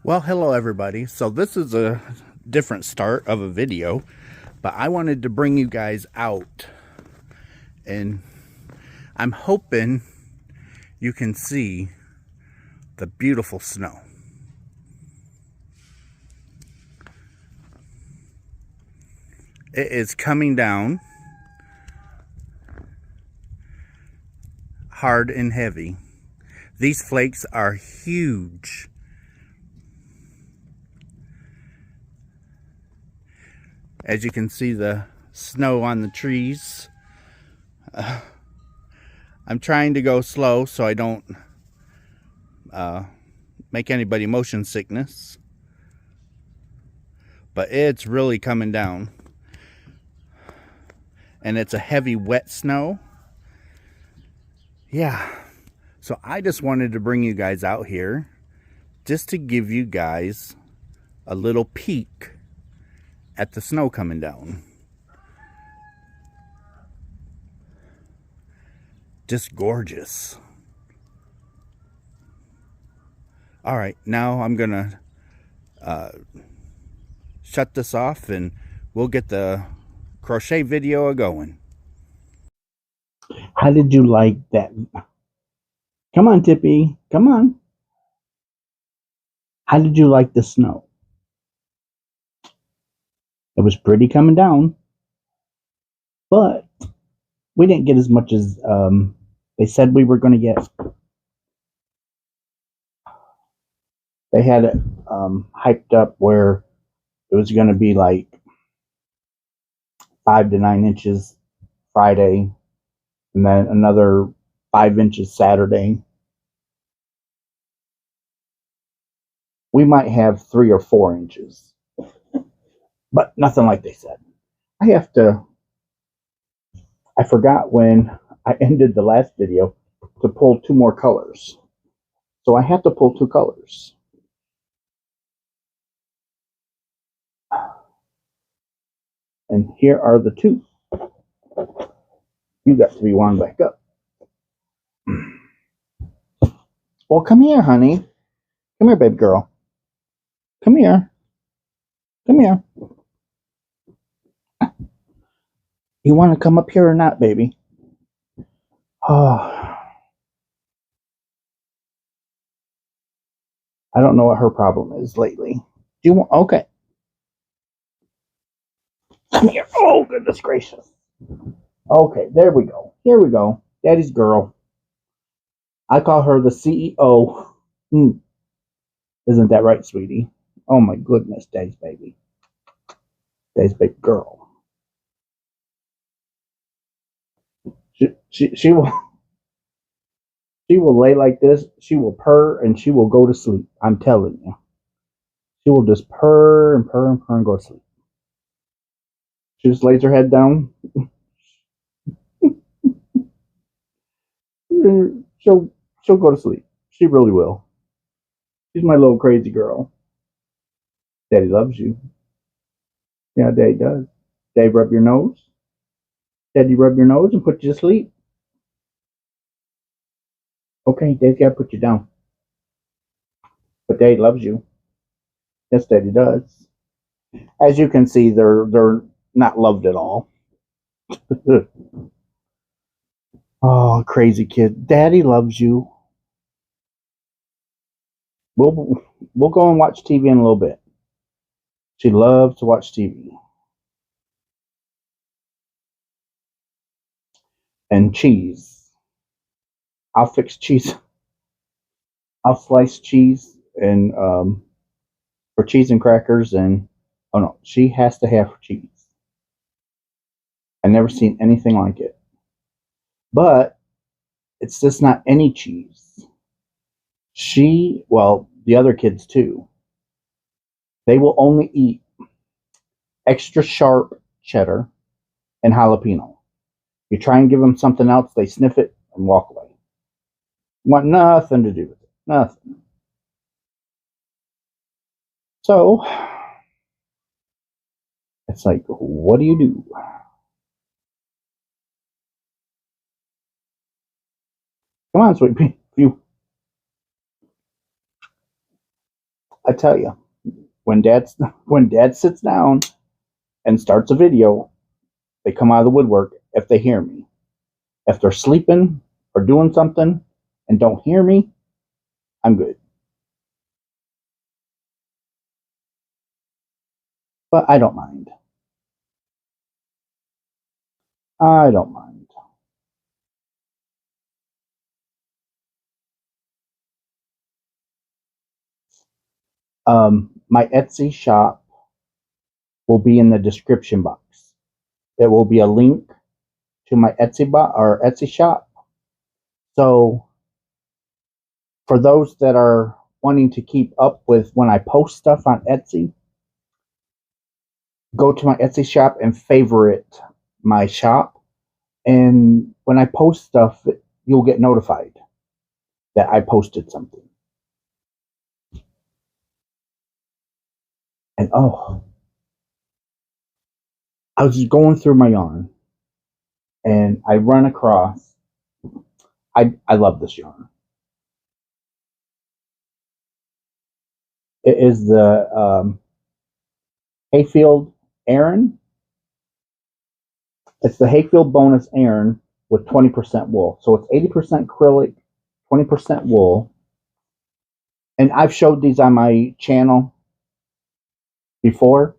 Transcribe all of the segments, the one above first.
Well, hello everybody. So this is a different start of a video, but I wanted to bring you guys out, and I'm hoping you can see the beautiful snow. It is coming down hard and heavy. These flakes are huge. As you can see, the snow on the trees. I'm trying to go slow so I don't make anybody motion sickness, but it's really coming down, and it's a heavy wet snow. Yeah, so I just wanted to bring you guys out here just to give you guys a little peek at the snow coming down. Just gorgeous. All right, now I'm gonna shut this off and we'll get the crochet video going. How did you like that? Come on, Tippy. Come on. How did you like the snow? It was pretty coming down, but we didn't get as much as they said we were going to get. They had it hyped up where it was going to be like 5 to 9 inches Friday, and then another 5 inches Saturday. We might have 3 or 4 inches, but nothing like they said. I forgot when I ended the last video to pull 2 more colors. So I have to pull 2 colors. And here are the 2. You got to be wound back up. Well, come here, honey. Come here, baby girl. Come here. Come here. You want to come up here or not, baby? Oh, I don't know what her problem is lately. Do you want? Okay. Come here. Oh, goodness gracious. Okay, there we go. Here we go. Daddy's girl. I call her the CEO. Isn't that right, sweetie? Oh my goodness, Daddy's baby. Daddy's baby girl. She will lay like this. She will purr and she will go to sleep. I'm telling you. She will just purr and purr and purr and go to sleep. She just lays her head down. She'll go to sleep. She really will. She's my little crazy girl. Daddy loves you. Yeah, Daddy does. Daddy rub your nose. Daddy rub your nose and put you to sleep. Okay, Daddy's got to put you down. But Daddy loves you. Yes, Daddy does. As you can see, they're not loved at all. Oh, crazy kid. Daddy loves you. We'll go and watch TV in a little bit. She loves to watch TV. And cheese. I'll fix cheese. I'll slice cheese and for cheese and crackers, and oh no, she has to have cheese. I've never seen anything like it. But it's just not any cheese. Well, the other kids too, they will only eat extra sharp cheddar and jalapeno. You try and give them something else, they sniff it and walk away. Want nothing to do with it. Nothing. So, it's like, what do you do? Come on, sweet pea. I tell you, when dad sits down and starts a video, they come out of the woodwork if they hear me. If they're sleeping or doing something and don't hear me, I'm good. But I don't mind. I don't mind. My Etsy shop will be in the description box. It will be a link to my Etsy shop. So for those that are wanting to keep up with when I post stuff on Etsy, go to my Etsy shop and favorite my shop. And when I post stuff, you'll get notified that I posted something. And oh, I was just going through my yarn and I run across, I love this yarn. It is the Hayfield Aran. It's the Hayfield Bonus Aran with 20% wool. So it's 80% acrylic, 20% wool. And I've showed these on my channel before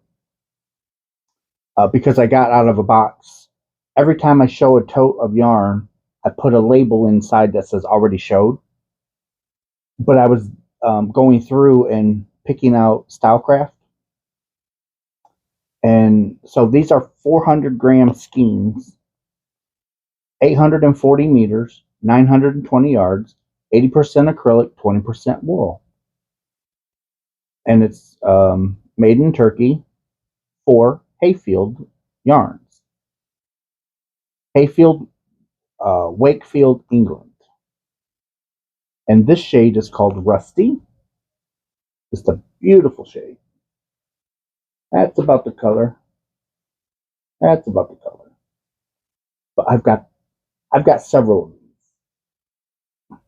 because I got out of a box. Every time I show a tote of yarn, I put a label inside that says already showed. But I was going through and picking out Stylecraft. And so these are 400-gram skeins, 840 meters, 920 yards, 80% acrylic, 20% wool. And it's made in Turkey for Hayfield yarns. Hayfield, Wakefield, England. And this shade is called Rusty. It's a beautiful shade. That's about the color. That's about the color. But I've got several of these.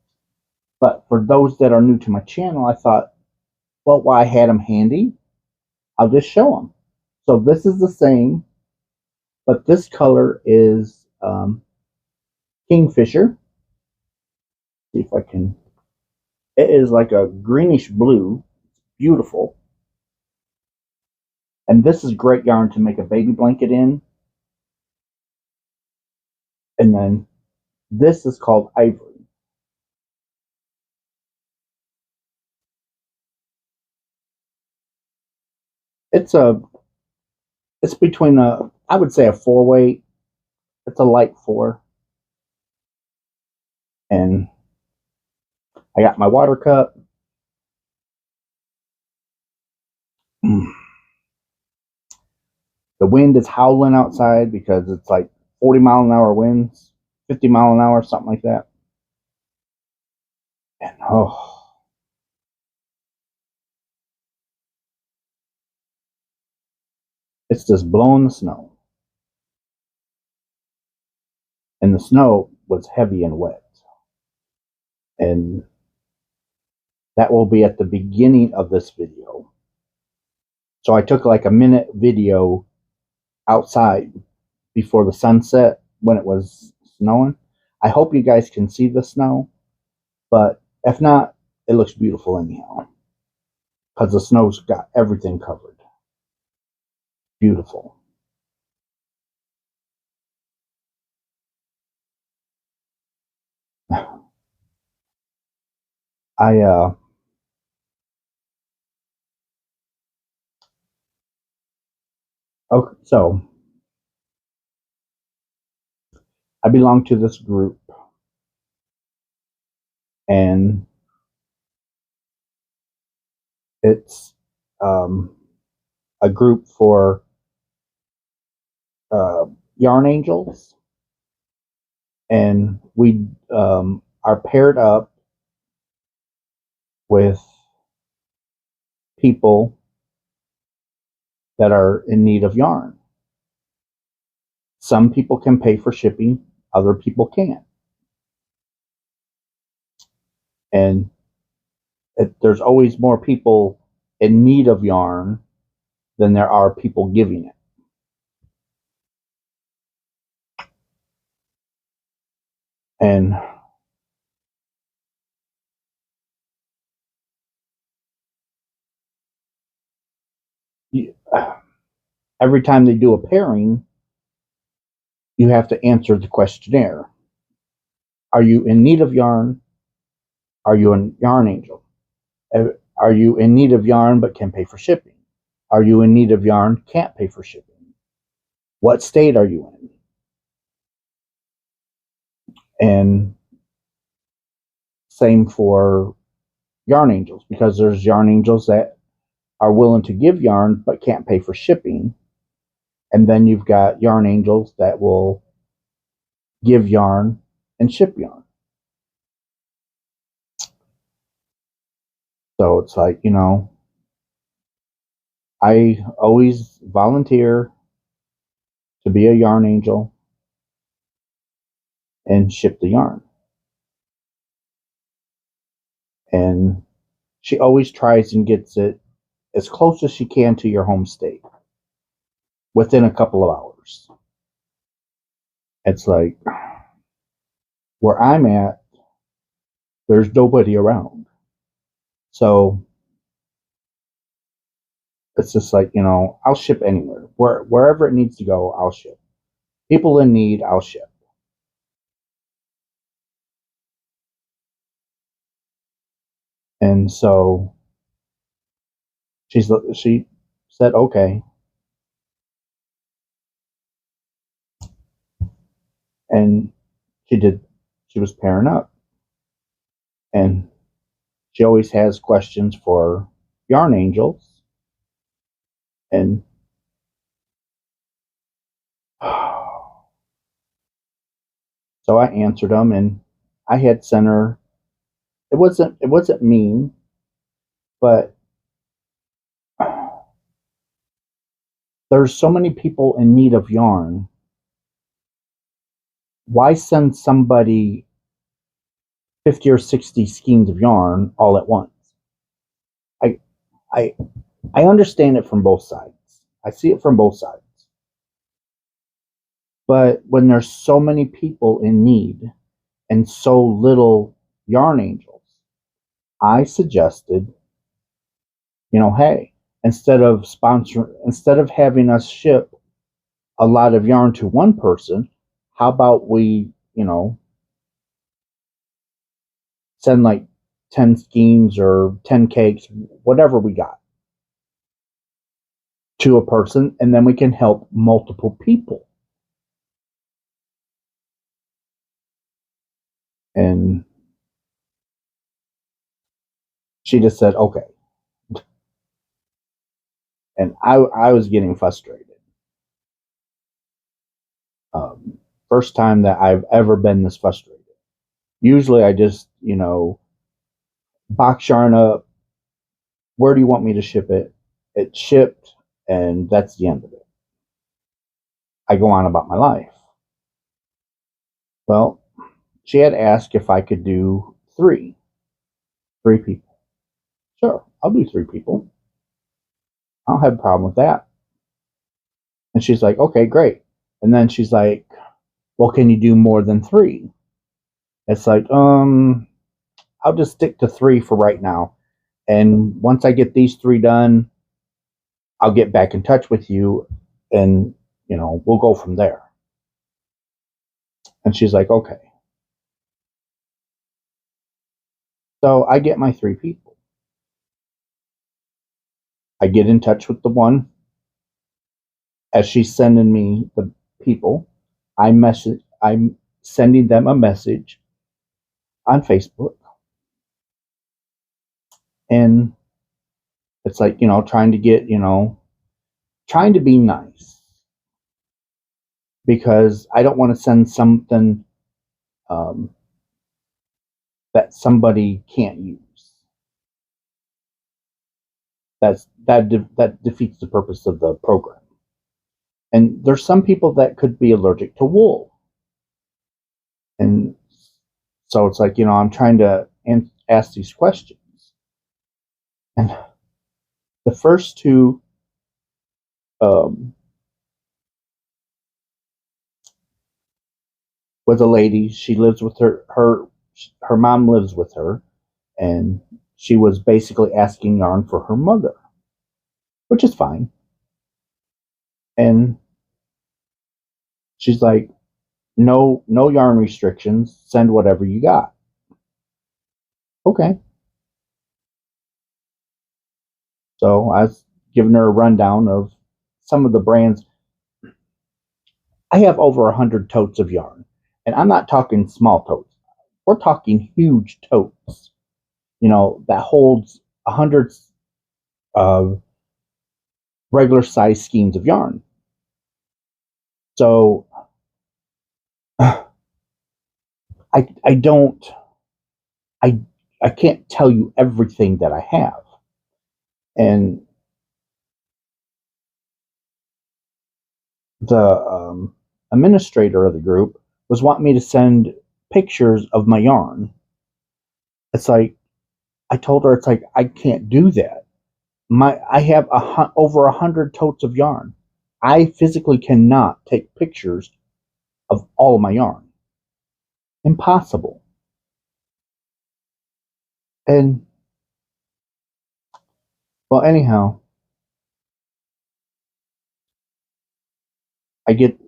But for those that are new to my channel, I thought, well, while I had them handy, I'll just show them. So this is the same, but this color is Kingfisher. See if I can. It is like a greenish blue. Beautiful. And this is great yarn to make a baby blanket in. And then this is called Ivory. It's between I would say a 4-weight. It's a light 4. And I got my water cup. The wind is howling outside because it's like 40-mile-an-hour winds, 50-mile-an-hour, something like that. And oh, it's just blowing the snow. And the snow was heavy and wet. And that will be at the beginning of this video. So I took like a minute video outside before the sunset when it was snowing. I hope you guys can see the snow, but if not, it looks beautiful anyhow because the snow's got everything covered. Beautiful. Okay, so I belong to this group, and it's a group for yarn angels, and we are paired up with people that are in need of yarn. Some people can pay for shipping, other people can't. And there's always more people in need of yarn than there are people giving it. And every time they do a pairing, you have to answer the questionnaire. Are you in need of yarn? Are you a yarn angel? Are you in need of yarn but can pay for shipping? Are you in need of yarn, can't pay for shipping? What state are you in? And same for yarn angels, because there's yarn angels that are willing to give yarn but can't pay for shipping. And then you've got yarn angels that will give yarn and ship yarn. So it's like, I always volunteer to be a yarn angel and ship the yarn. And she always tries and gets it as close as she can to your home state within a couple of hours. It's like, where I'm at, there's nobody around. So it's just like, I'll ship anywhere. Wherever it needs to go, I'll ship. People in need, I'll ship. And so she said, okay. And she was pairing up. And she always has questions for yarn angels. And so I answered them, and I had sent her. It wasn't mean, but there's so many people in need of yarn. Why send somebody 50 or 60 skeins of yarn all at once? I I understand it from both sides. I see it from both sides. But when there's so many people in need and so little yarn angels, I suggested, hey, instead of having us ship a lot of yarn to one person, how about we, send like 10 skeins or 10 cakes, whatever we got, to a person, and then we can help multiple people. And she just said, okay. And I was getting frustrated. First time that I've ever been this frustrated. Usually I just, box yarn up. Where do you want me to ship it? It's shipped, and that's the end of it. I go on about my life. Well, she had asked if I could do three people. Sure, I'll do 3 people. I don't have a problem with that. And she's like, okay, great. And then she's like, well, can you do more than 3? It's like, I'll just stick to 3 for right now. And once I get these 3 done, I'll get back in touch with you, and, we'll go from there. And she's like, okay. So I get my 3 people. I get in touch with the one. As she's sending me the people, I'm sending them a message on Facebook. And it's like, trying to get, trying to be nice, because I don't want to send something that somebody can't use. That defeats the purpose of the program. And there's some people that could be allergic to wool. And so it's like, I'm trying to ask these questions. And The first two was a lady. She lives with her mom lives with her, and she was basically asking yarn for her mother, which is fine. And she's like, no yarn restrictions, send whatever you got. Okay. So I was giving her a rundown of some of the brands. I have over 100 totes of yarn, and I'm not talking small totes. We're talking huge totes, that holds 100 regular size skeins of yarn. So I don't I can't tell you everything that I have. And the administrator of the group was wanting me to send pictures of my yarn. It's like, I told her, it's like, I can't do that. I have over 100 totes of yarn. I physically cannot take pictures of all of my yarn. Impossible. And well, anyhow, I get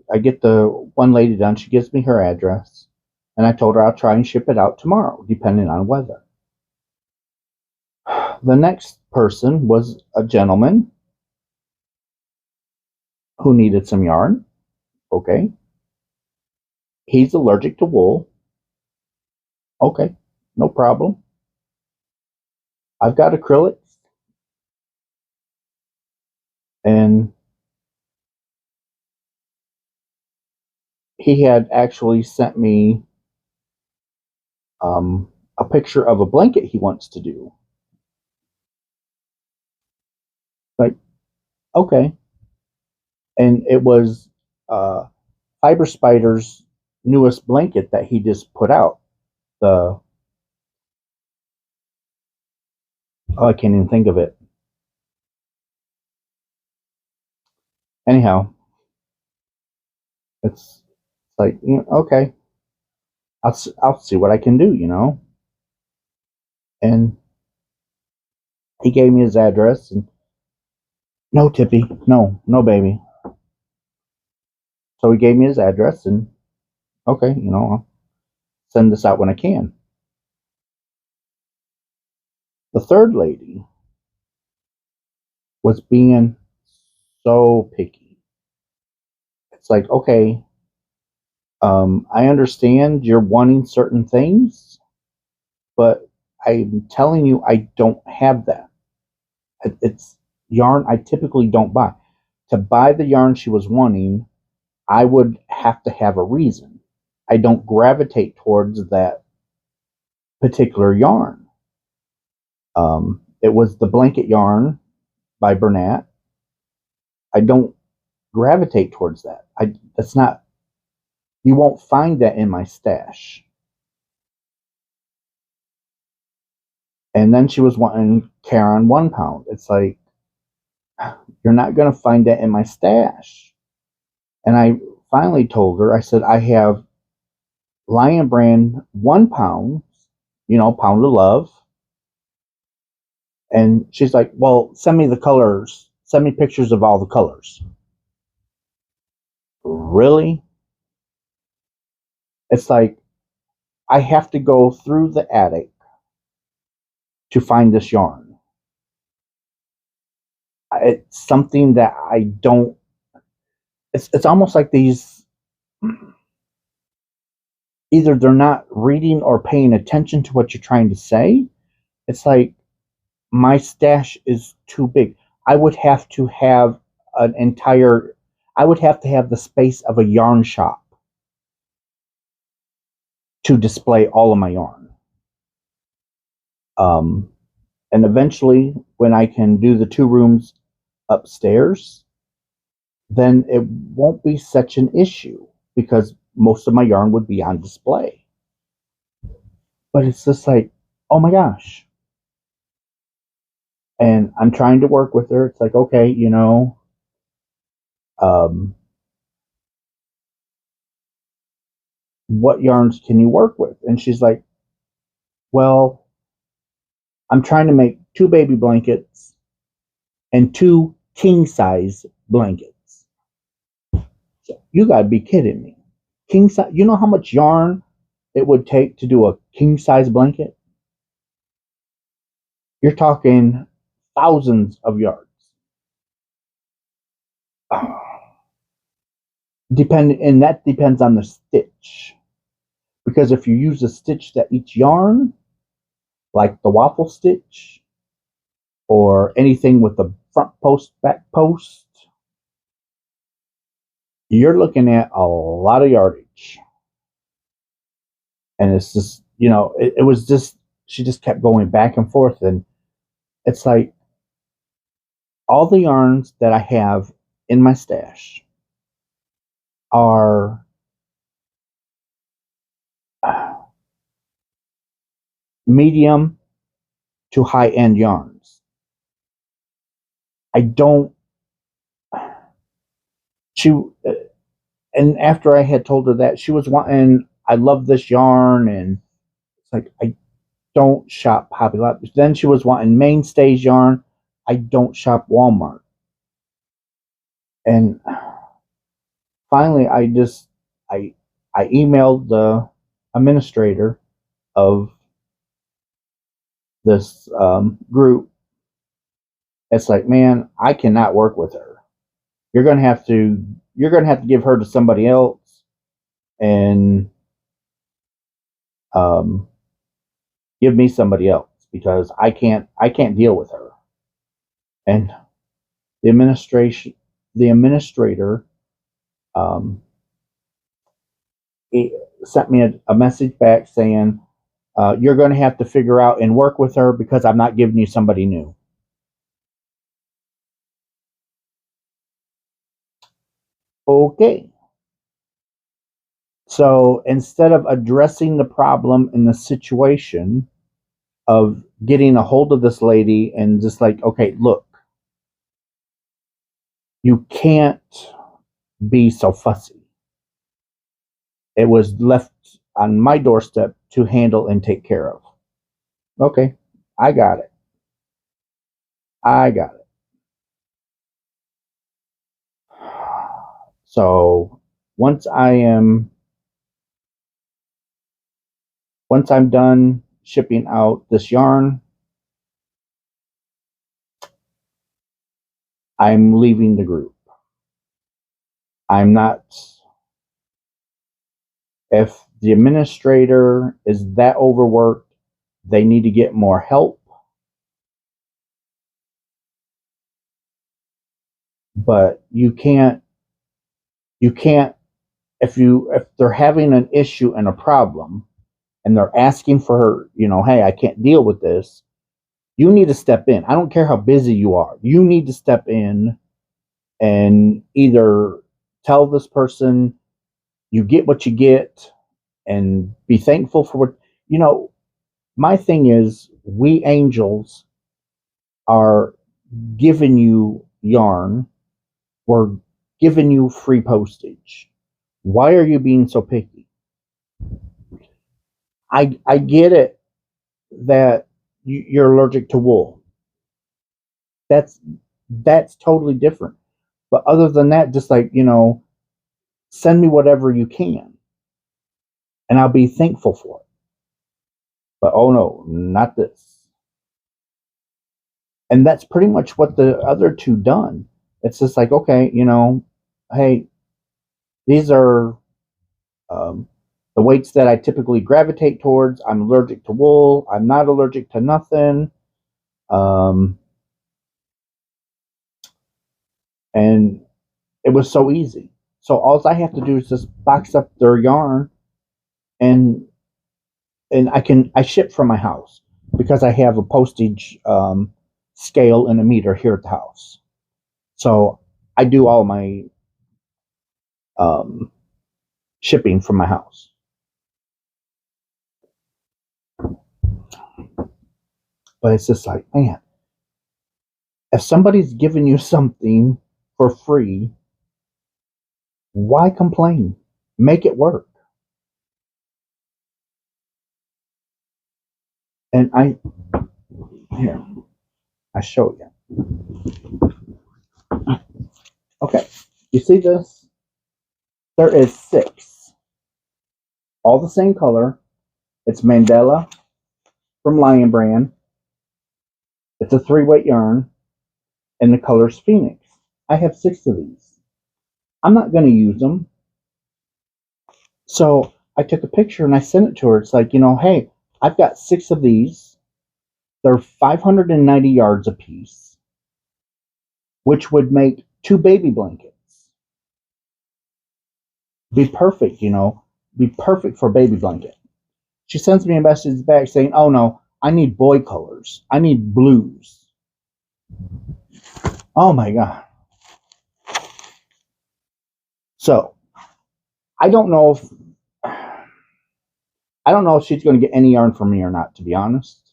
the one lady done. She gives me her address, and I told her I'll try and ship it out tomorrow, depending on weather. The next person was a gentleman who needed some yarn. Okay. He's allergic to wool. Okay, no problem. I've got acrylics, and he had actually sent me a picture of a blanket he wants to do. Like, okay. And it was Fiber Spider's newest blanket that he just put out. I can't even think of it. Anyhow, it's like, okay, I'll see what I can do, And he gave me his address, and no, Tippy, no, baby. So he gave me his address, and okay, I'll send this out when I can. The third lady was being so picky. It's like, okay, I understand you're wanting certain things, but I'm telling you, I don't have that. It's yarn I typically don't buy. To buy the yarn she was wanting, I would have to have a reason. I don't gravitate towards that particular yarn. It was the blanket yarn by Bernat. I don't gravitate towards that. That's not. You won't find that in my stash. And then she was wanting Caron 1 pound. It's like, you're not going to find that in my stash. And I finally told her, I said, I have Lion Brand 1 pound, pound of love. And she's like, well, send me the colors. Send me pictures of all the colors. Really? It's like, I have to go through the attic to find this yarn. It's something that I don't. It's almost like these. Either they're not reading or paying attention to what you're trying to say. It's like, my stash is too big. I would have to have I would have to have the space of a yarn shop to display all of my yarn. And eventually, when I can do the 2 rooms upstairs, then it won't be such an issue because most of my yarn would be on display. But it's just like, oh my gosh. And I'm trying to work with her. It's like, okay, um, what yarns can you work with? And she's like, well, I'm trying to make 2 baby blankets and 2 king size blankets. So you gotta be kidding me. King size, you know how much yarn it would take to do a king size blanket? You're talking thousands of yards. And that depends on the stitch. Because if you use a stitch that eats yarn, like the waffle stitch, or anything with the front post, back post, you're looking at a lot of yardage. And it's just, it was just, she just kept going back and forth. And it's like all the yarns that I have in my stash are medium to high end yarns. I don't, she, and after I had told her that, she was wanting, I love this yarn. And it's like, I don't shop Hobby Lobby. Then she was wanting Mainstays yarn. I don't shop Walmart. And finally, I I emailed the administrator of this group. It's like, man, I cannot work with her. You're gonna have to give her to somebody else, and um, give me somebody else, because I can't deal with her. And the administrator, um, he sent me a message back saying, you're going to have to figure out and work with her, because I'm not giving you somebody new. Okay. So instead of addressing the problem in the situation of getting a hold of this lady and just like, okay, look, you can't be so fussy. It was left on my doorstep to handle and take care of. Okay, I got it. I got it. So once I'm done shipping out this yarn, I'm leaving the group. I'm not, if the administrator is that overworked, they need to get more help. But you can't, if they're having an issue and a problem and they're asking for her, hey, I can't deal with this, you need to step in. I don't care how busy you are. You need to step in and either tell this person you get what you get and be thankful for what, my thing is, we angels are giving you yarn. We're giving you free postage. Why are you being so picky? I get it that you're allergic to wool. That's totally different. But other than that, just like, send me whatever you can, and I'll be thankful for it. But oh no, not this. And that's pretty much what the other two done. It's just like, okay, hey, these are the weights that I typically gravitate towards. I'm allergic to wool. I'm not allergic to nothing. And it was so easy. So all I have to do is just box up their yarn, and I ship from my house, because I have a postage scale and a meter here at the house. So I do all my um, shipping from my house. But it's just like, man, If somebody's giving you something for free, why complain? Make it work. And here, I show you. Okay, you see this? There is 6, all the same color. It's Mandela from Lion Brand. It's a 3-weight yarn, and the color's Phoenix. I have 6 of these. I'm not going to use them. So I took a picture and I sent it to her. It's like, hey, I've got 6 of these. They're 590 yards a piece, which would make 2 baby blankets. Be perfect, be perfect for a baby blanket. She sends me a message back saying, oh no, I need boy colors. I need blues. Oh my God. So I don't know if she's going to get any yarn from me or not, to be honest,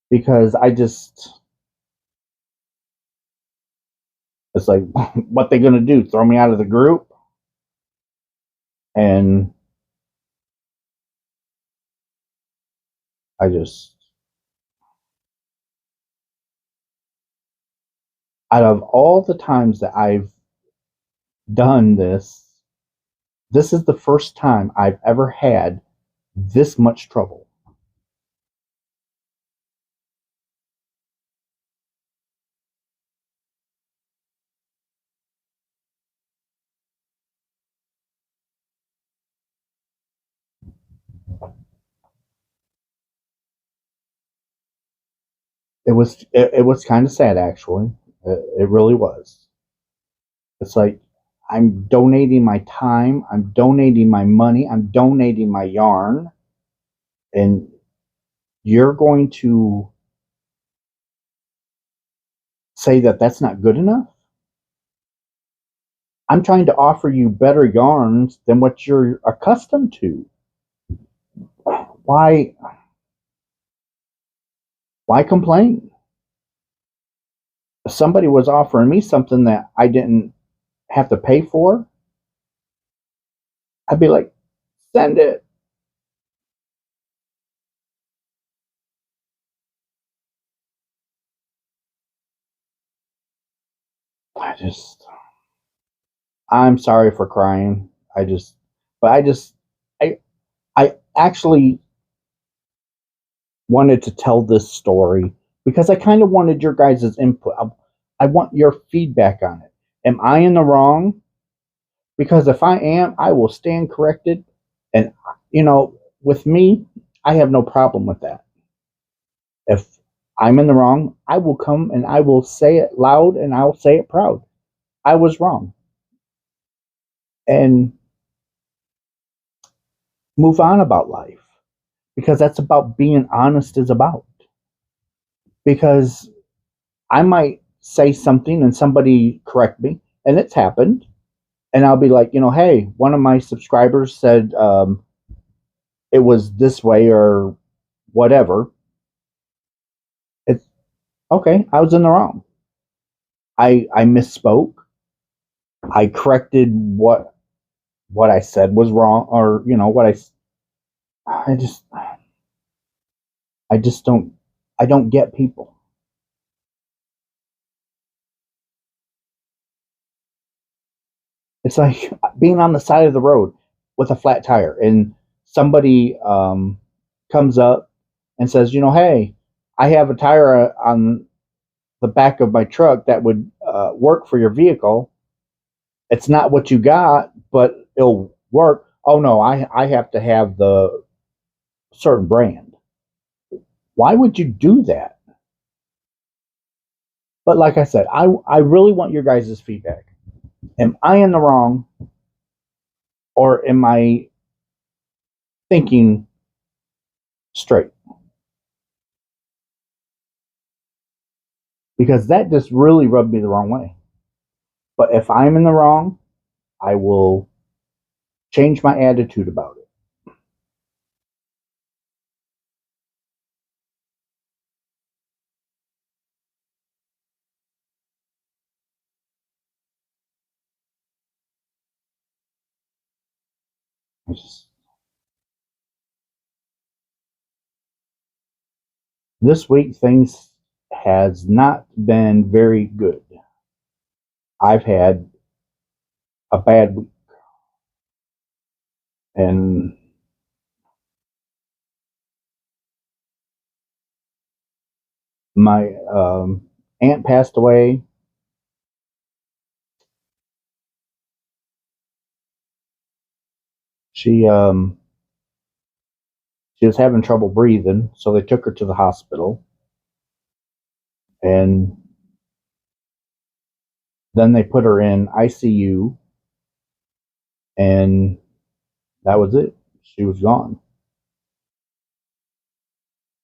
because it's like, what they going to do? Throw me out of the group? And out of all the times that I've done this, this is the first time I've ever had this much trouble. It was kind of sad, actually. It really was. It's like, I'm donating my time, I'm donating my money, I'm donating my yarn, and you're going to say that that's not good enough? I'm trying to offer you better yarns than what you're accustomed to. Why complain? If somebody was offering me something that I didn't have to pay for, I'd be like, send it. I'm sorry for crying. But I actually wanted to tell this story because I kind of wanted your guys' input. I want your feedback on it. Am I in the wrong? Because if I am, I will stand corrected. And, with me, I have no problem with that. If I'm in the wrong, I will come and I will say it loud and I'll say it proud. I was wrong. And move on about life. Because that's about being honest is about. Because I might say something and somebody correct me, and it's happened. And I'll be like, hey, one of my subscribers said it was this way or whatever. It's okay. I was in the wrong. I misspoke. I corrected what I said was wrong, or what I just don't get people. It's like being on the side of the road with a flat tire, and somebody comes up and says, hey, I have a tire on the back of my truck that would work for your vehicle. It's not what you got, but it'll work. Oh no, I have to have the certain brand. Why would you do that? But like I said, I really want your guys' feedback. Am I in the wrong, or am I thinking straight? Because that just really rubbed me the wrong way. But if I'm in the wrong, I will change my attitude about it. This week things has not been very good. I've had a bad week, and my aunt passed away. She she was having trouble breathing, so they took her to the hospital, and then they put her in ICU, and that was it. She was gone.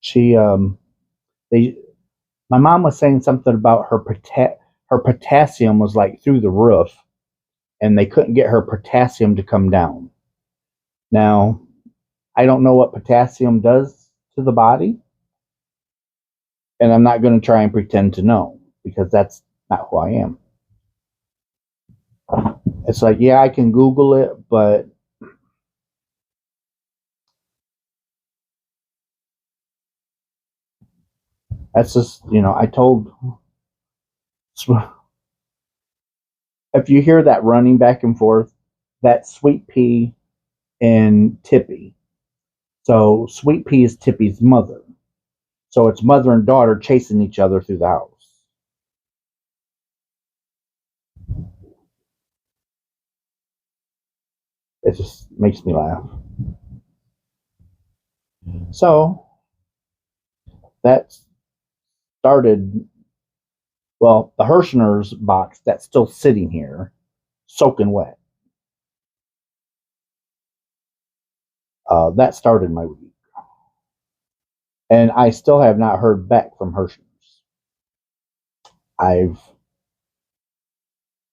She they my mom was saying something about her potassium was like through the roof, and they couldn't get her potassium to come down. Now, I don't know what potassium does to the body, and I'm not going to try and pretend to know because that's not who I am. It's like, yeah, I can Google it, but that's just, I told, if you hear that running back and forth, that's Sweet Pea and Tippy. So Sweet Pea is Tippy's mother. So it's mother and daughter chasing each other through the house. It just makes me laugh. So that started, well, the Hirschner's box that's still sitting here, soaking wet. That started my week. And I still have not heard back from Hirschner's. I've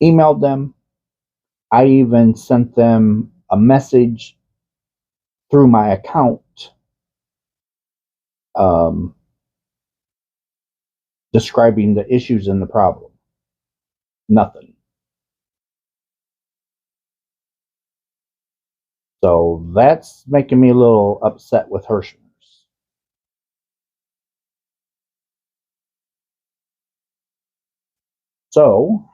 emailed them. I even sent them a message through my account um, describing the issues and the problem. Nothing. So that's making me a little upset with Hirschner's. So,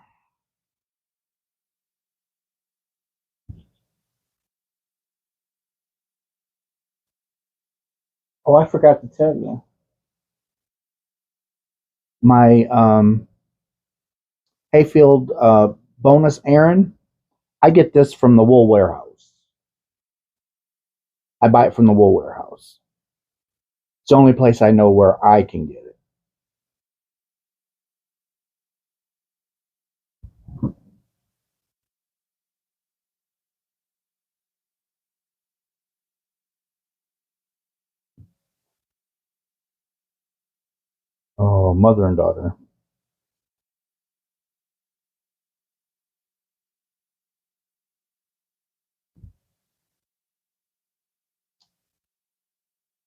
oh, I forgot to tell you. My Hayfield bonus Aaron, I get this from the Wool Warehouse. I buy it from the Wool Warehouse. It's the only place I know where I can get it. Oh, mother and daughter.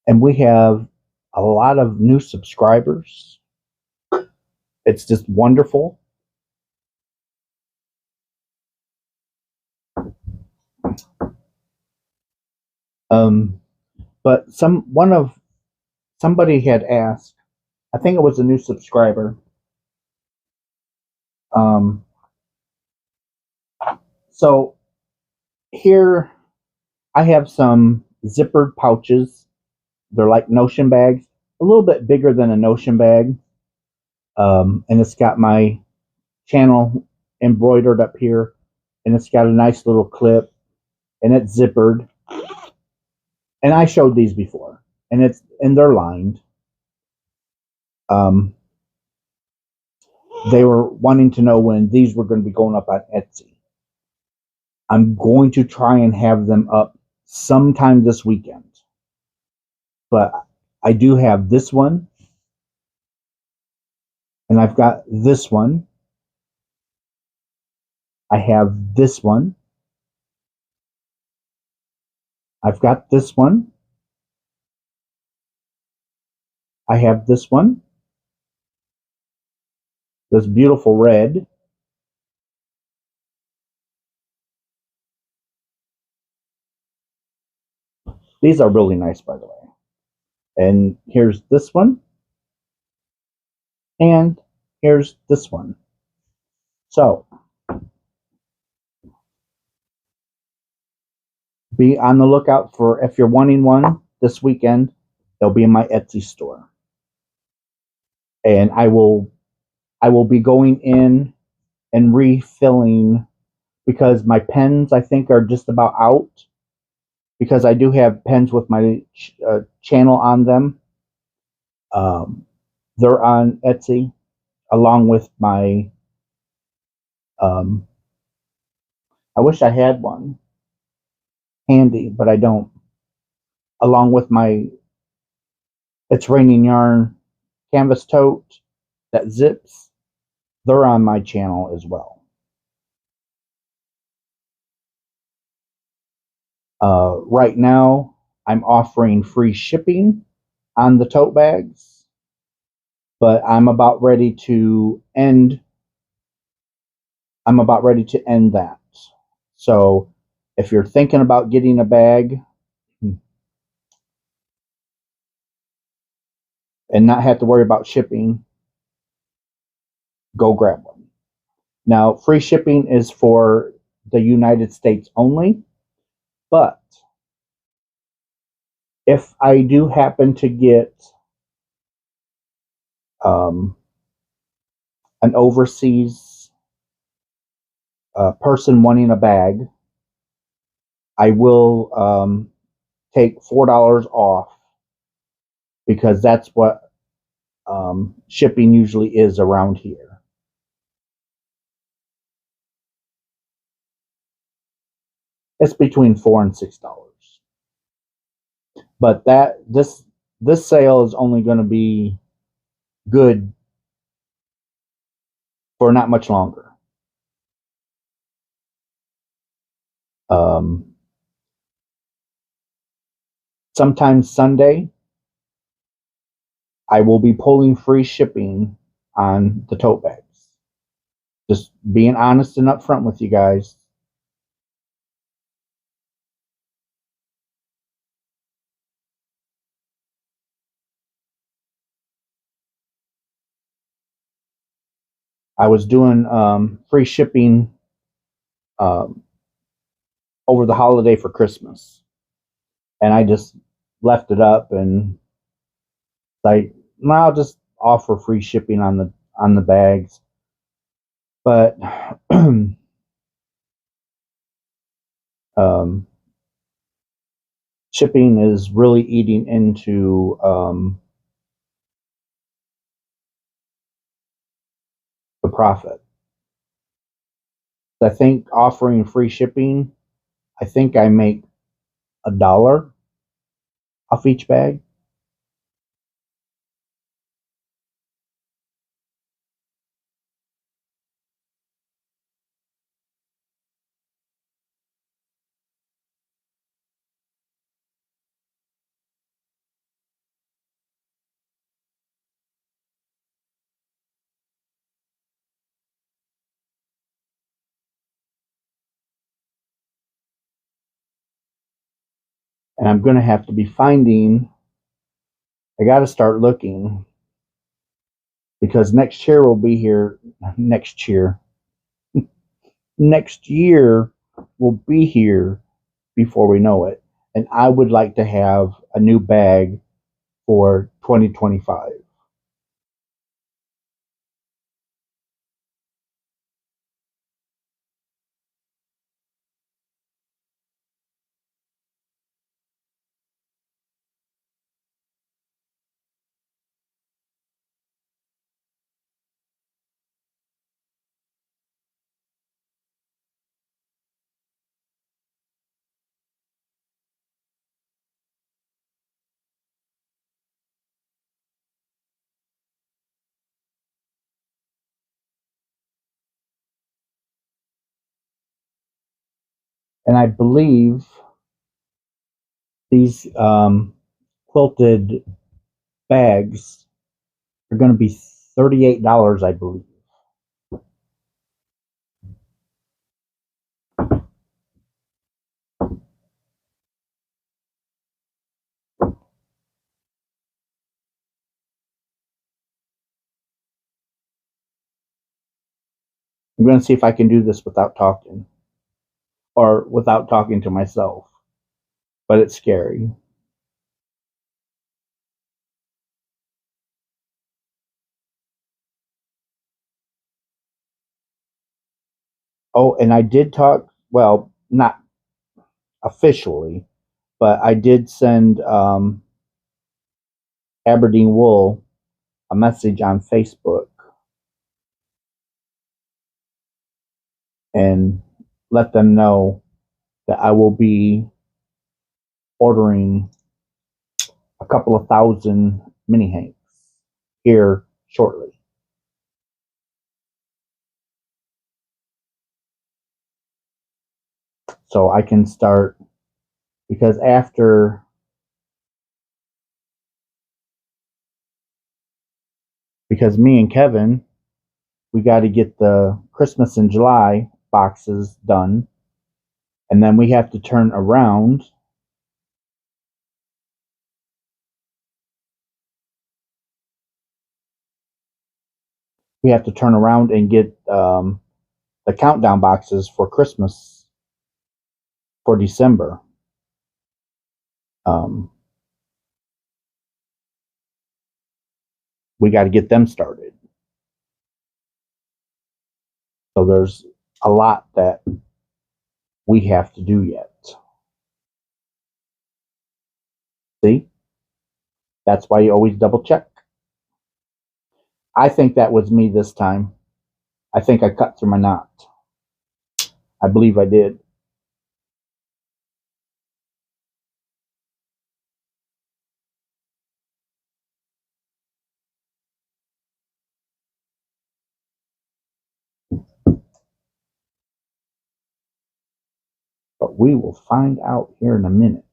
And we have a lot of new subscribers. It's just wonderful. But somebody had asked, I think it was a new subscriber. Um, so here I have some zippered pouches. They're like Notion bags, a little bit bigger than a Notion bag. And it's got my channel embroidered up here, and it's got a nice little clip, and it's zippered. And I showed these before, and they're lined. Um, they were wanting to know when these were going to be going up on Etsy. I'm going to try and have them up sometime this weekend. But I do have this one, and I've got this one. I have this one. I've got this one. I have this one. This beautiful red. These are really nice, by the way. And here's this one. And here's this one. So be on the lookout for, if you're wanting one this weekend, they'll be in my Etsy store. And I will be going in and refilling, because my pens, I think, are just about out, because I do have pens with my channel on them. They're on Etsy, along with my I wish I had one handy, but I don't. Along with my It's Raining Yarn canvas tote that zips, they're on my channel as well. Right now, I'm offering free shipping on the tote bags, but I'm about ready to end that. So if you're thinking about getting a bag and not have to worry about shipping, go grab one. Now, free shipping is for the United States only, but if I do happen to get um, an overseas person wanting a bag, I will take $4 off, because that's what shipping usually is around here. It's between $4 and $6. But this sale is only going to be good for not much longer. Sometime Sunday, I will be pulling free shipping on the tote bags. Just being honest and upfront with you guys. I was doing free shipping um, over the holiday for Christmas, and I just left it up, and like, I'll just offer free shipping on the bags. But shipping is really eating into the profit. I think offering free shipping, I think I make $1 off each bag. And I'm going to have to be finding, I got to start looking, because next year will be here. Next year will be here before we know it. And I would like to have a new bag for 2025. And I believe these quilted bags are going to be $38, I believe. I'm going to see if I can do this without talking. Or without talking to myself. But it's scary. Oh, and I did talk, well, not officially, but I did send Aberdeen Wool a message on Facebook and let them know that I will be ordering a couple of thousand mini hanks here shortly. So I can start, because me and Kevin, we got to get the Christmas in July boxes done. And then we have to turn around and get the countdown boxes for Christmas for December. We got to get them started. So there's a lot that we have to do yet. See? That's why you always double check. I think that was me this time. I think I cut through my knot. I believe I did. But we will find out here in a minute.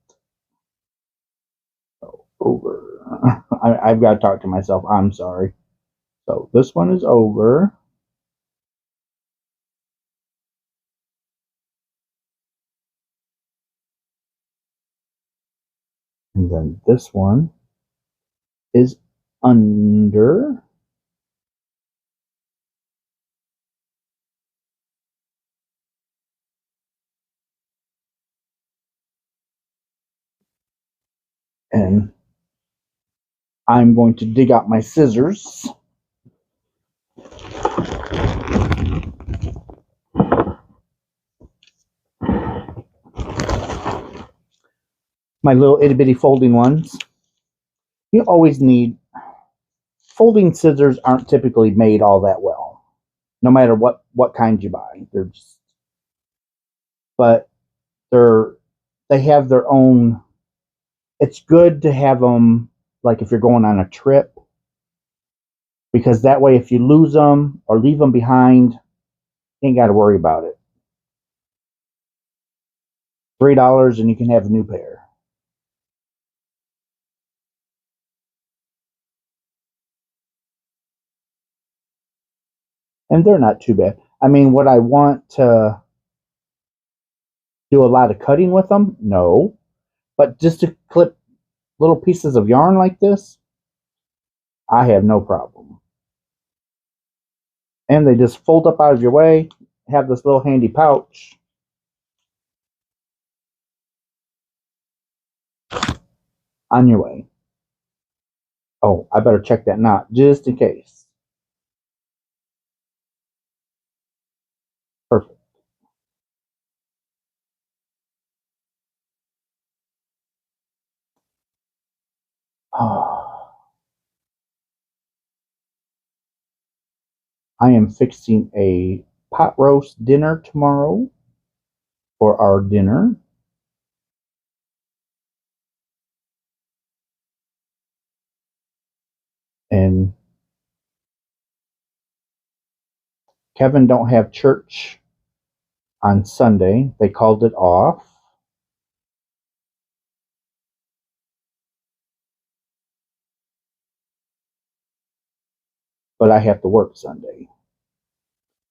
So, over. I've got to talk to myself. I'm sorry. So this one is over. And then this one is under. And I'm going to dig out my scissors. My little itty bitty folding ones. You always need, folding scissors aren't typically made all that well, no matter what kind you buy. But they have their own. It's good to have them, like if you're going on a trip, because that way if you lose them or leave them behind, you ain't got to worry about it. $3 and you can have a new pair. And they're not too bad. I mean, would I want to do a lot of cutting with them? No. But just to clip little pieces of yarn like this, I have no problem. And they just fold up out of your way, have this little handy pouch. On your way. Oh, I better check that knot just in case. Perfect. Oh. I am fixing a pot roast dinner tomorrow for our dinner. And Kevin don't have church on Sunday. They called it off. But I have to work Sunday.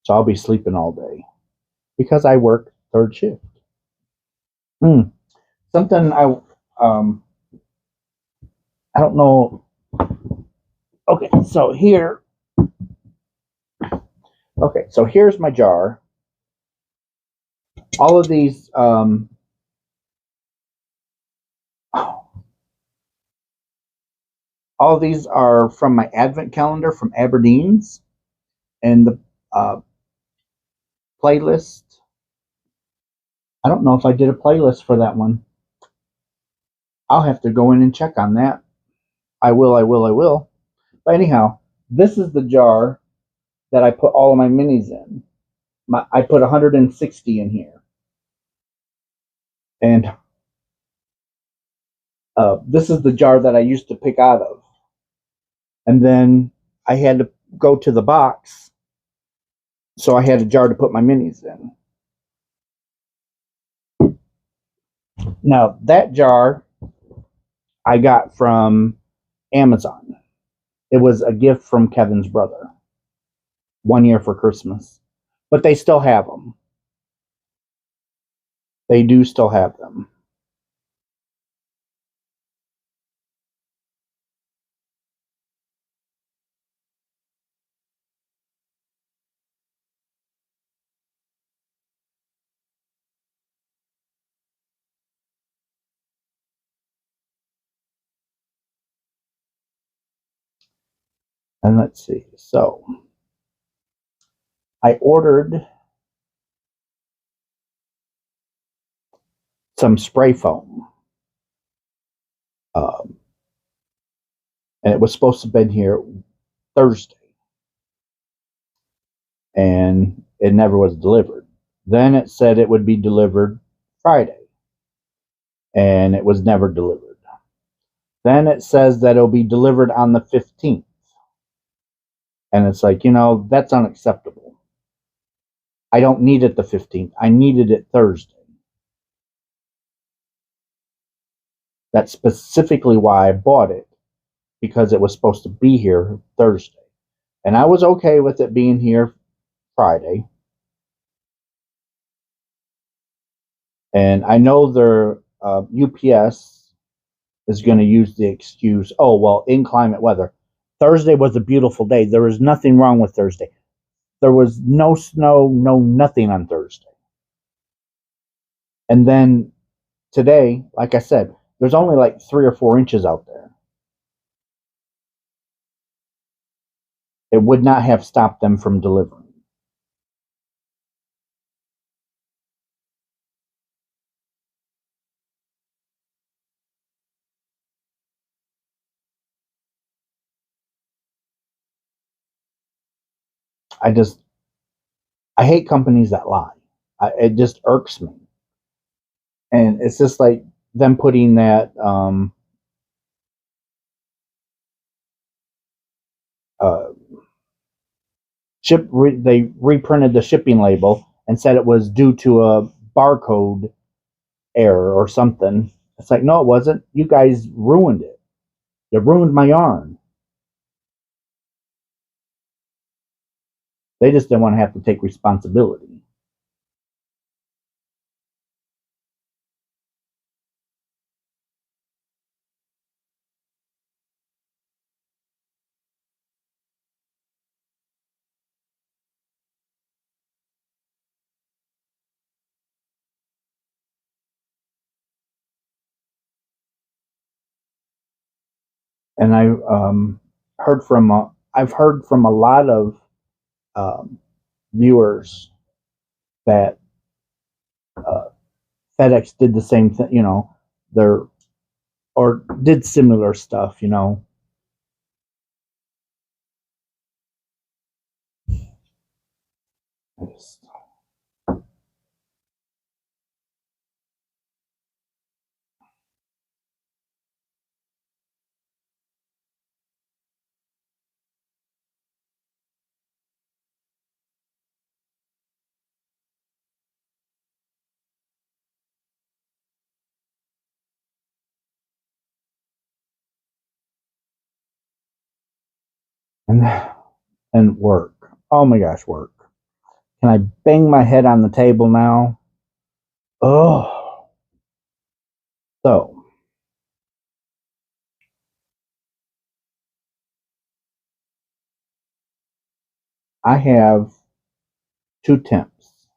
So I'll be sleeping all day because I work third shift. Something I don't know. Okay, so here Okay, so here's my jar. All of these, all of these are from my advent calendar from Aberdeen's, and the uh, playlist. I don't know if I did a playlist for that one. I'll have to go in and check on that. I will, I will, I will. But anyhow, this is the jar that I put all of my minis in. I put 160 in here. And this is the jar that I used to pick out of. And then I had to go to the box, so I had a jar to put my minis in. Now, that jar I got from Amazon. It was a gift from Kevin's brother 1 year for Christmas. But they still have them. They do still have them. And let's see. So I ordered some spray foam. Um, and it was supposed to have been here Thursday. And it never was delivered. Then it said it would be delivered Friday. And it was never delivered. Then it says that it'll be delivered on the 15th. And it's like, that's unacceptable. I don't need it the 15th. I needed it Thursday. That's specifically why I bought it, because it was supposed to be here Thursday. And I was okay with it being here Friday. And I know their UPS is going to use the excuse, oh, well, inclement weather. Thursday was a beautiful day. There was nothing wrong with Thursday. There was no snow, no nothing on Thursday. And then today, like I said, there's only like 3 or 4 inches out there. It would not have stopped them from delivering. I just, I hate companies that lie. It just irks me. And it's just like them putting that uh, they reprinted the shipping label and said it was due to a barcode error or something. It's like, no, it wasn't. You guys ruined it. You ruined my yarn. They just didn't want to have to take responsibility. And I've heard from a lot of um, viewers that uh, FedEx did the same thing. They're or did similar stuff. and and work. Oh my gosh, work. Can I bang my head on the table now? Oh, so I have 2 temps.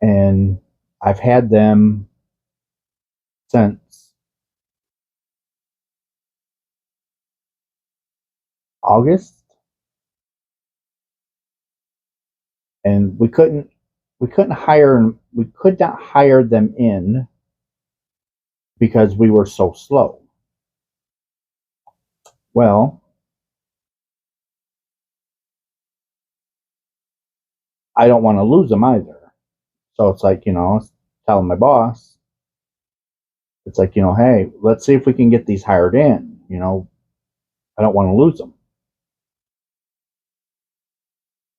And I've had them since August. And we could not hire them in because we were so slow. Well, I don't want to lose them either. So it's like, telling my boss, it's like, hey, let's see if we can get these hired in. I don't want to lose them.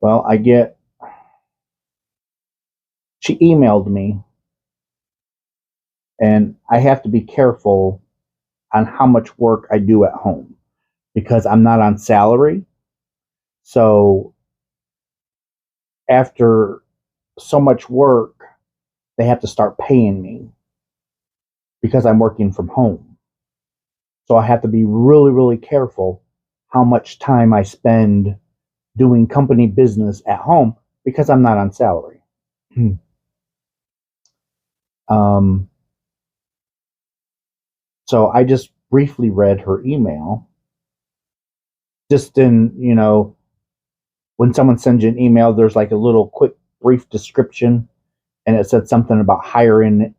Well, she emailed me, and I have to be careful on how much work I do at home because I'm not on salary. So after so much work, they have to start paying me because I'm working from home. So I have to be really, really careful how much time I spend doing company business at home because I'm not on salary. So I just briefly read her email. Just in, when someone sends you an email, there's like a little quick brief description, and it said something about hiring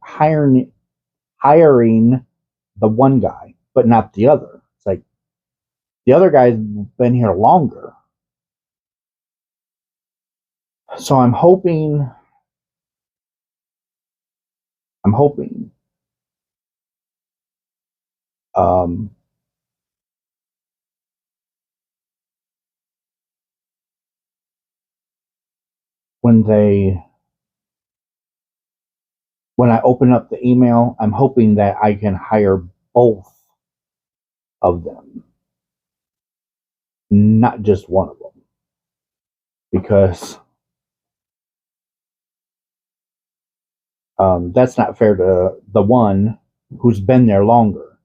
the one guy, but not the other. It's like the other guy's been here longer. So I'm hoping when I open up the email, I'm hoping that I can hire both of them, not just one of them, because that's not fair to the one who's been there longer,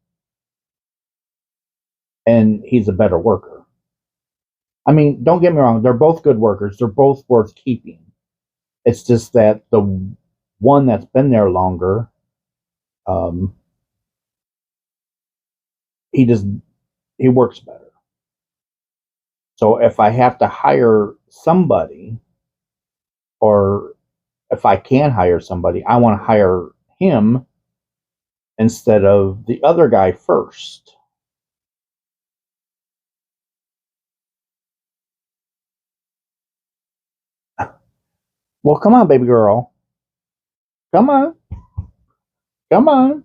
and he's a better worker. I mean, don't get me wrong, they're both good workers. They're both worth keeping. It's just that the one that's been there longer, he works better. So if I have to hire somebody, or if I can hire somebody, I want to hire him instead of the other guy first. Well, come on, baby girl. Come on. Come on.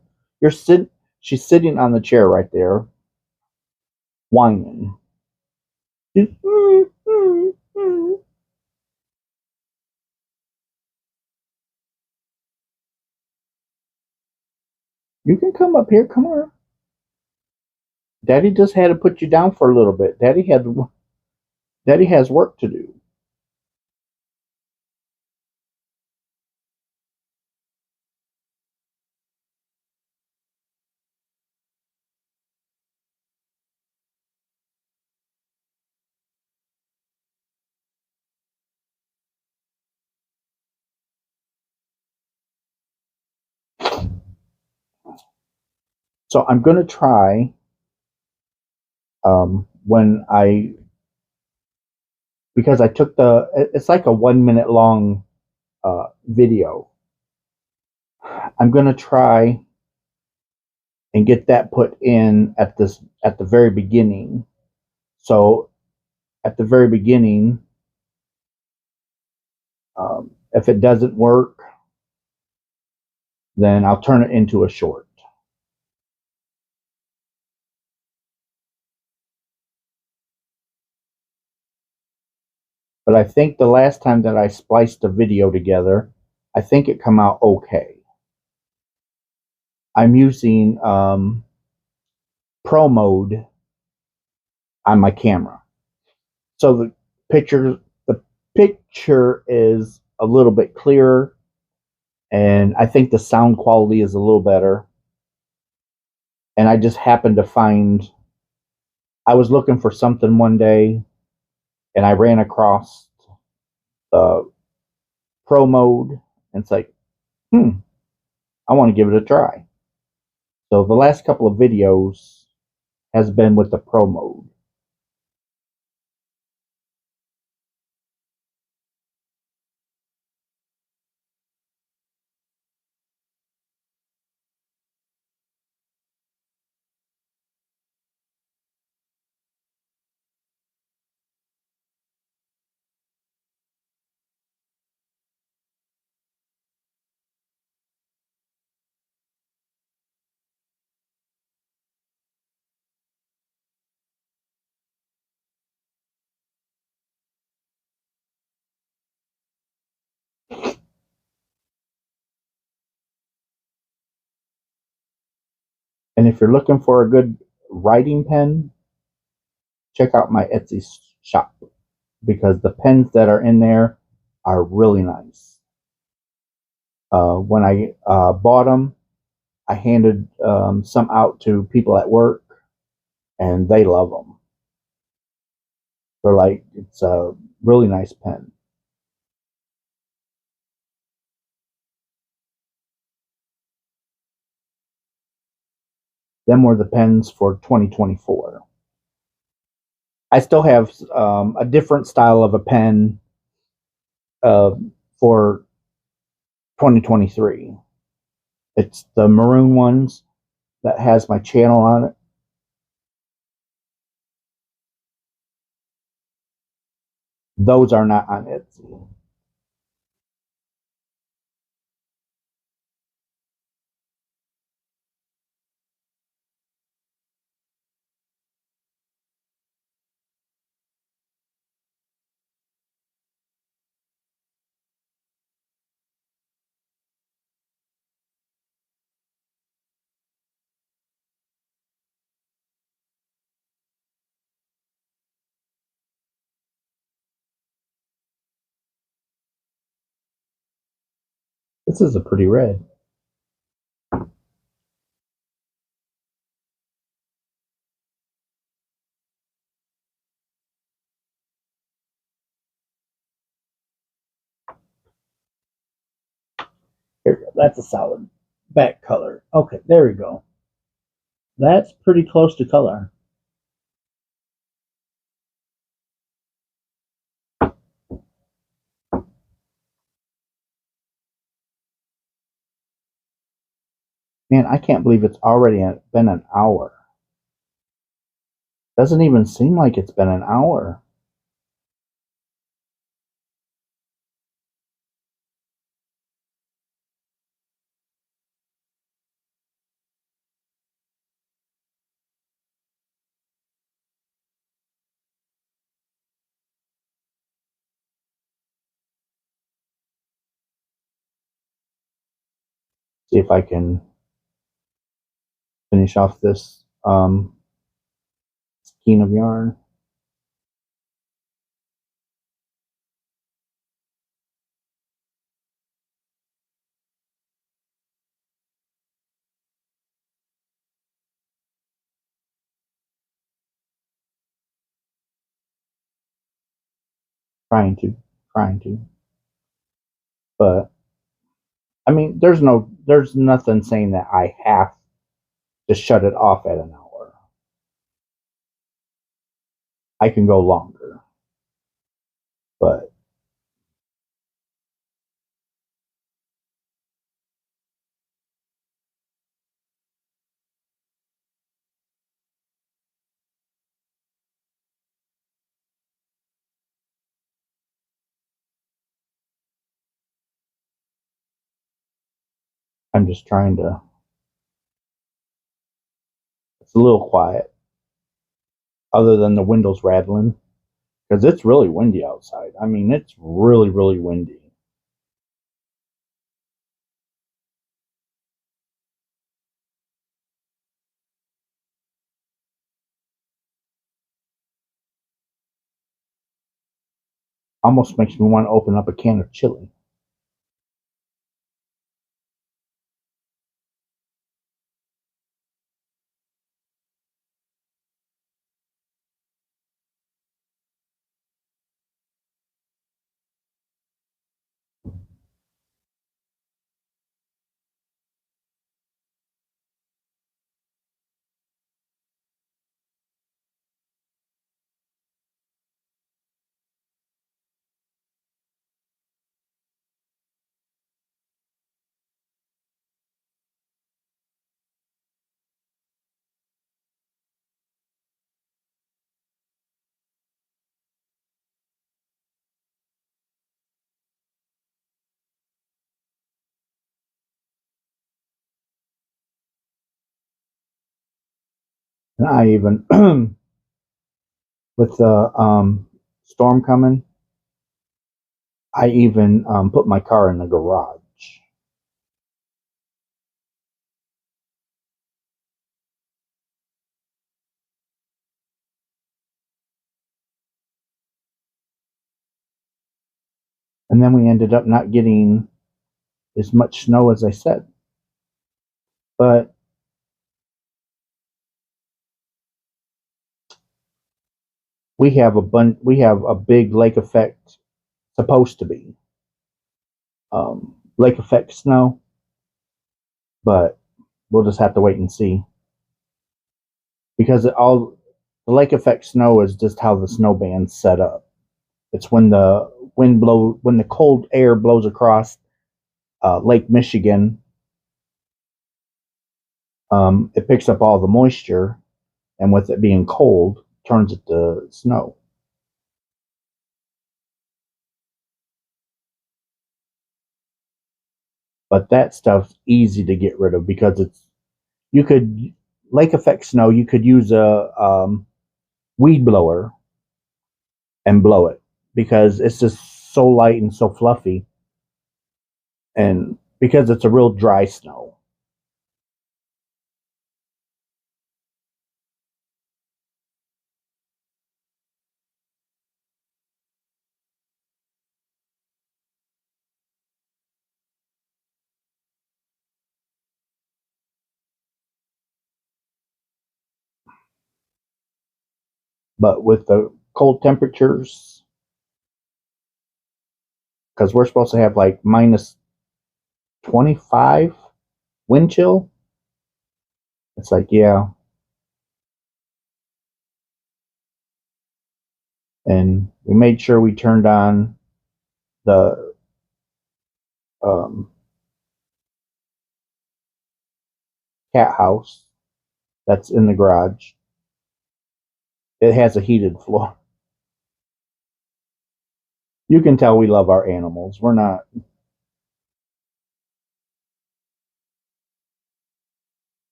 She's sitting on the chair right there, whining. You can come up here. Come on. Daddy just had to put you down for a little bit. Daddy has work to do. So I'm going to try because I took it's like a 1 minute long video. I'm going to try and get that put in at the very beginning. So at the very beginning, if it doesn't work, then I'll turn it into a short. But I think the last time that I spliced a video together, I think it come out okay. I'm using Pro Mode on my camera. So the picture is a little bit clearer, and I think the sound quality is a little better. And I just happened to I was looking for something one day, and I ran across the pro mode, and it's like, I want to give it a try. So the last couple of videos has been with the pro mode. And if you're looking for a good writing pen, check out my Etsy shop, because the pens that are in there are really nice. When I bought them, I handed some out to people at work, and they love them. They're like, it's a really nice pen. Them were the pens for 2024. I still have a different style of a pen for 2023. It's the maroon ones that has my channel on it. Those are not on Etsy. This is a pretty red. Here we go. That's a solid back color. Okay, there we go. That's pretty close to color. Man, I can't believe it's already been an hour. Doesn't even seem like it's been an hour. See if I can finish off this skein of yarn. Trying to. But I mean, there's nothing saying that I have to shut it off at an hour. I can go longer, but I'm just trying to. It's a little quiet, other than the windows rattling, because it's really windy outside. I mean, it's really, really windy. Almost makes me want to open up a can of chili. And I even, with the storm coming, I even put my car in the garage. And then we ended up not getting as much snow as I said. But we have a big lake effect, supposed to be lake effect snow, but we'll just have to wait and see, because the lake effect snow is just how the snow band's set up. It's when the cold air blows across Lake Michigan. It picks up all the moisture, and with it being cold, turns it to snow. But that stuff's easy to get rid of, because you could lake effect snow. You could use a weed blower and blow it, because it's just so light and so fluffy, and because it's a real dry snow. But with the cold temperatures, because we're supposed to have like minus 25 wind chill, it's like, yeah. And we made sure we turned on the um, cat house that's in the garage. It has a heated floor. You can tell we love our animals. We're not.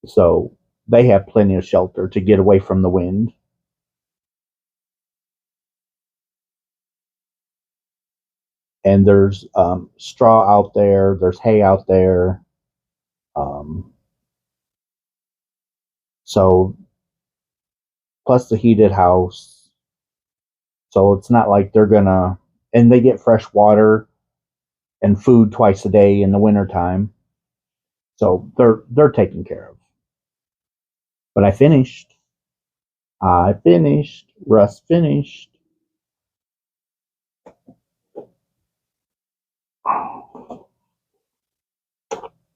So they have plenty of shelter to get away from the wind. And there's straw out there, there's hay out there. Um, so, plus the heated house. So it's not like they're gonna, and they get fresh water and food twice a day in the wintertime. So they're taken care of. But I finished. I finished. Russ finished.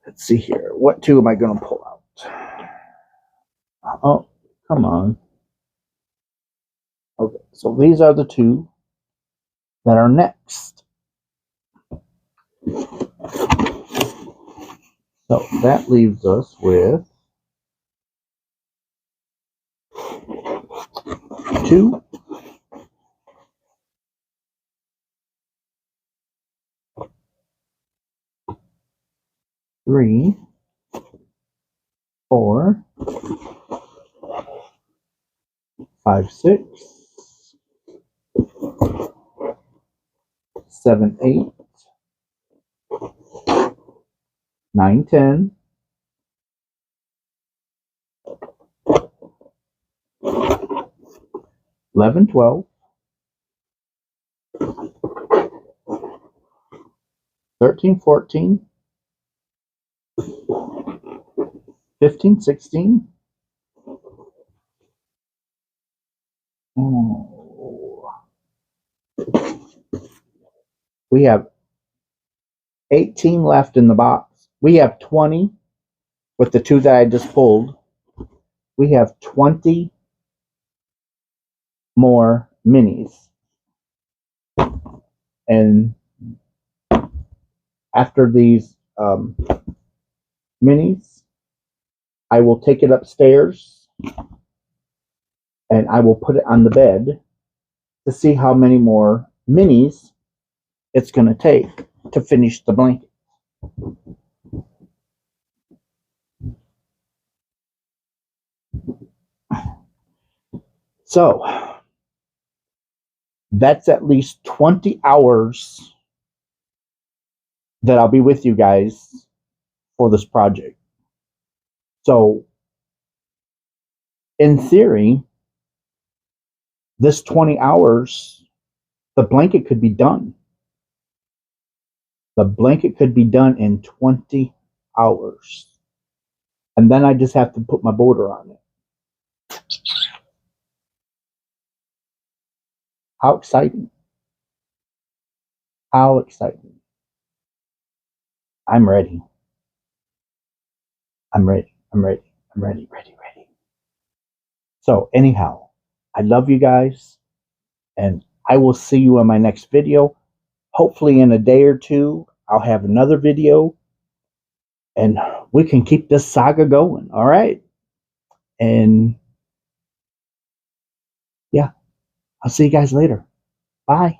Let's see here. What two am I going to pull out? Oh, come on. Okay, so these are the two that are next. So that leaves us with 2, 3, 4, 5, 6, 7, 8, 9, 10, 11, 12, 13, 14, 15, 16. Oh. We have 18 left in the box. We have 20 with the two that I just pulled. We have 20 more minis. And after these minis, I will take it upstairs and I will put it on the bed to see how many more minis it's going to take to finish the blanket. So that's at least 20 hours that I'll be with you guys for this project. So in theory, this 20 hours, the blanket could be done. The blanket could be done in 20 hours. And then I just have to put my border on it. How exciting. How exciting. I'm ready. I'm ready. I'm ready. I'm ready. Ready. So anyhow, I love you guys, and I will see you in my next video. Hopefully in a day or two, I'll have another video, and we can keep this saga going. All right. And yeah, I'll see you guys later. Bye.